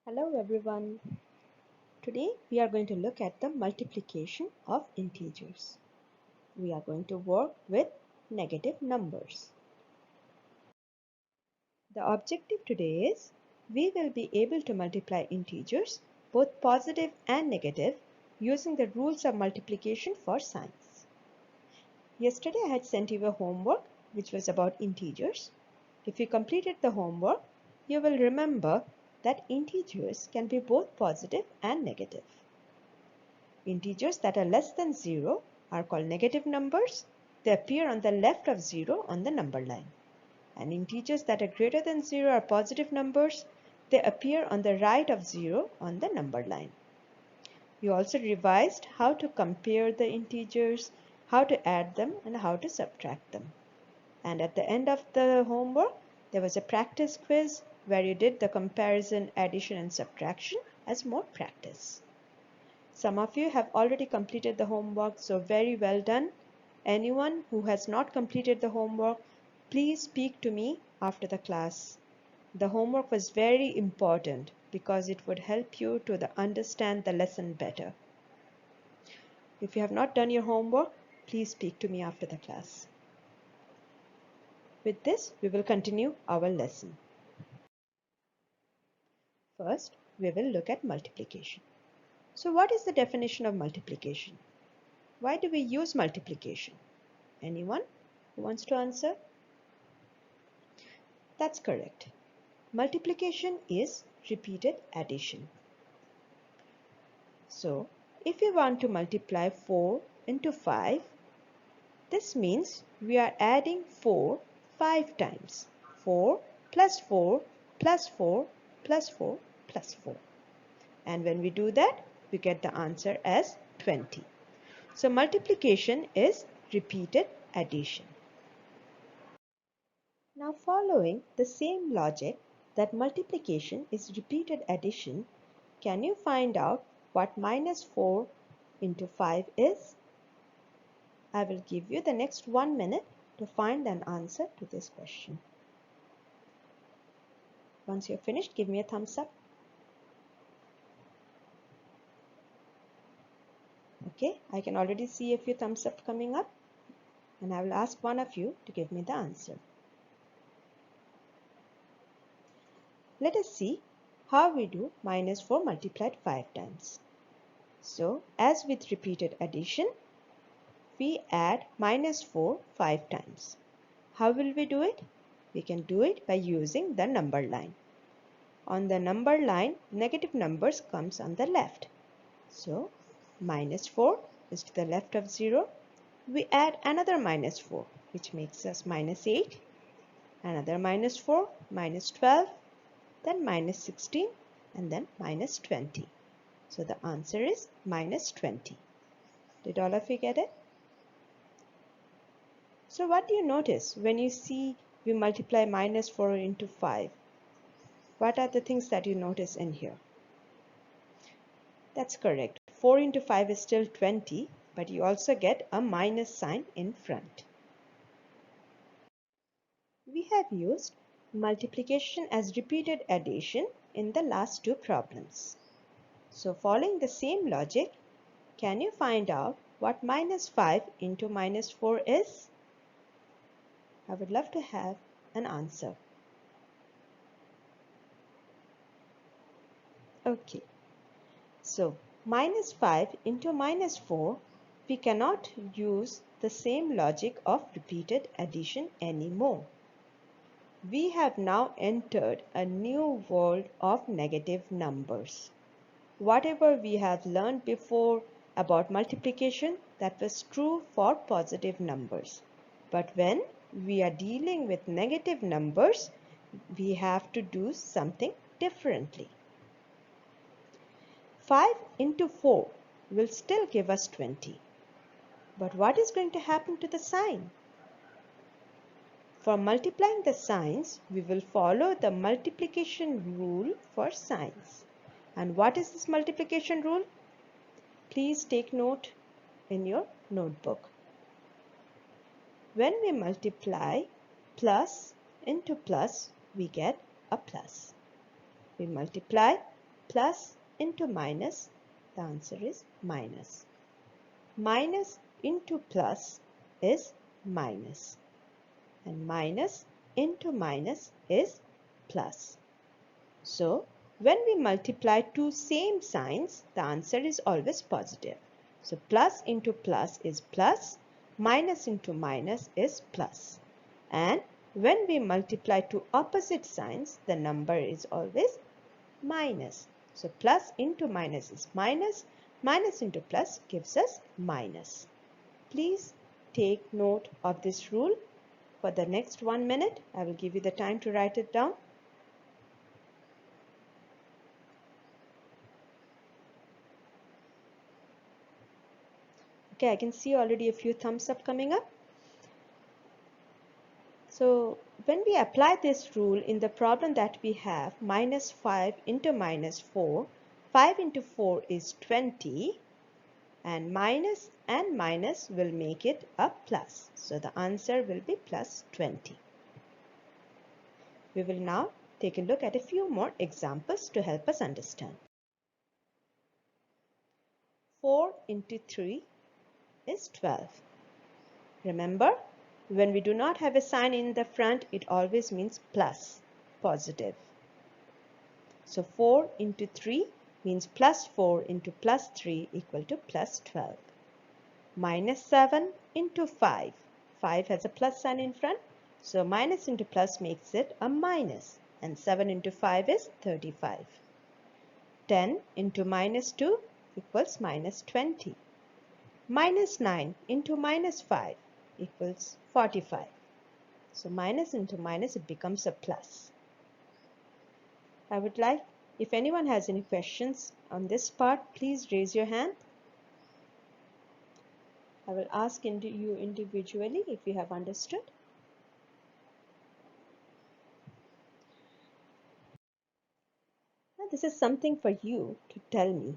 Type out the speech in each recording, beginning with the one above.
Hello everyone. Today we are going to look at the multiplication of integers. We are going to work with negative numbers. The objective today is we will be able to multiply integers, both positive and negative, using the rules of multiplication for science. Yesterday I had sent you a homework which was about integers. If you completed the homework, you will remember that integers can be both positive and negative. Integers that are less than 0 are called negative numbers. They appear on the left of 0 on the number line. And integers that are greater than 0 are positive numbers. They appear on the right of 0 on the number line. You also revised how to compare the integers, how to add them, and how to subtract them. And at the end of the homework, there was a practice quiz where you did the comparison, addition, and subtraction as more practice. Some of you have already completed the homework, so very well done. Anyone who has not completed the homework, please speak to me after the class. The homework was very important because it would help you to understand the lesson better. If you have not done your homework, please speak to me after the class. With this, we will continue our lesson. First, we will look at multiplication. So what is the definition of multiplication? Why do we use multiplication? Anyone who wants to answer? That's correct. Multiplication is repeated addition. So, if we want to multiply 4 into 5, this means we are adding 4 5 times. 4 plus 4 plus 4 plus 4 plus 4. And when we do that, we get the answer as 20. So, multiplication is repeated addition. Now, following the same logic that multiplication is repeated addition, can you find out what minus 4 into 5 is? I will give you the next 1 minute to find an answer to this question. Once you're finished, give me a thumbs up. Okay, I can already see a few thumbs up coming up, and I will ask one of you to give me the answer. Let us see how we do minus 4 multiplied 5 times. So, as with repeated addition, we add minus 4 5 times. How will we do it? We can do it by using the number line. On the number line, negative numbers comes on the left. So, minus 4 is to the left of 0. We add another minus 4, which makes us minus 8. Another minus 4, minus 12. Then minus 16 and then minus 20. So the answer is minus 20. Did all of you get it? So what do you notice when you see we multiply minus 4 into 5? What are the things that you notice in here? That's correct. 4 into 5 is still 20, but you also get a minus sign in front. We have used multiplication as repeated addition in the last two problems. So following the same logic, can you find out what minus 5 into minus 4 is? I would love to have an answer. Okay. So minus 5 into minus 4, we cannot use the same logic of repeated addition anymore. We have now entered a new world of negative numbers. Whatever we have learned before about multiplication, that was true for positive numbers. But when we are dealing with negative numbers, we have to do something differently. 5 into 4 will still give us 20. But what is going to happen to the sign? For multiplying the signs, we will follow the multiplication rule for signs. And what is this multiplication rule? Please take note in your notebook. When we multiply plus into plus, we get a plus. We multiply plus into minus, the answer is minus. Minus into plus is minus. And minus into minus is plus. So, when we multiply two same signs, the answer is always positive. So, plus into plus is plus, minus into minus is plus. And when we multiply two opposite signs, the number is always minus. So, plus into minus is minus, minus into plus gives us minus. Please take note of this rule. For the next 1 minute, I will give you the time to write it down. Okay, I can see already a few thumbs up coming up. So when we apply this rule in the problem that we have, minus 5 into minus 4, 5 into 4 is 20, and minus will make it a plus. So the answer will be plus 20. We will now take a look at a few more examples to help us understand. 4 into 3 is 12. Remember, when we do not have a sign in the front, it always means plus, positive. So 4 into 3 means plus 4 into plus 3 equal to plus 12. Minus 7 into 5. 5 has a plus sign in front, so minus into plus makes it a minus, and 7 into 5 is 35. 10 into minus 2 equals minus 20. Minus 9 into minus 5 equals 45. So minus into minus, it becomes a plus. I would like, if anyone has any questions on this part, please raise your hand. I will ask you individually if you have understood. Now this is something for you to tell me.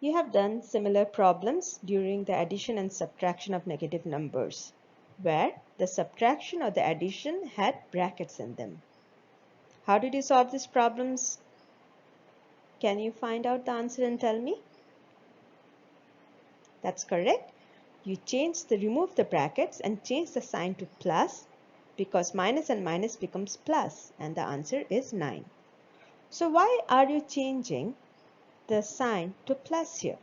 You have done similar problems during the addition and subtraction of negative numbers, where the subtraction or the addition had brackets in them. How did you solve these problems? Can you find out the answer and tell me? That's correct. You remove the brackets and change the sign to plus, because minus and minus becomes plus, and the answer is 9. So why are you changing the sign to plus here?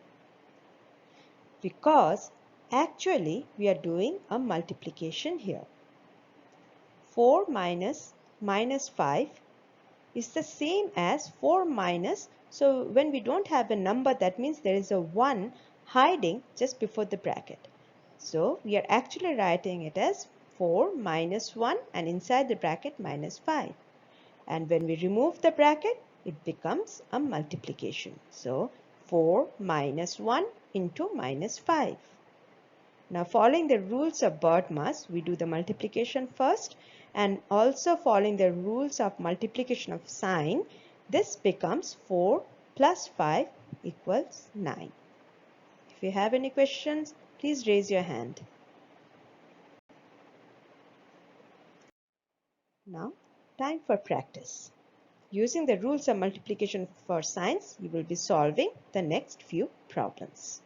Because actually we are doing a multiplication here. 4 minus minus 5 is the same as 4 minus. So when we don't have a number, that means there is a 1 hiding just before the bracket. So we are actually writing it as 4 minus 1 and inside the bracket minus 5. And when we remove the bracket, it becomes a multiplication. So 4 minus 1 into minus 5. Now following the rules of BODMAS, we do the multiplication first, and also following the rules of multiplication of sign, this becomes 4 plus 5 equals 9. If you have any questions, please raise your hand. Now, time for practice. Using the rules of multiplication for signs, you will be solving the next few problems.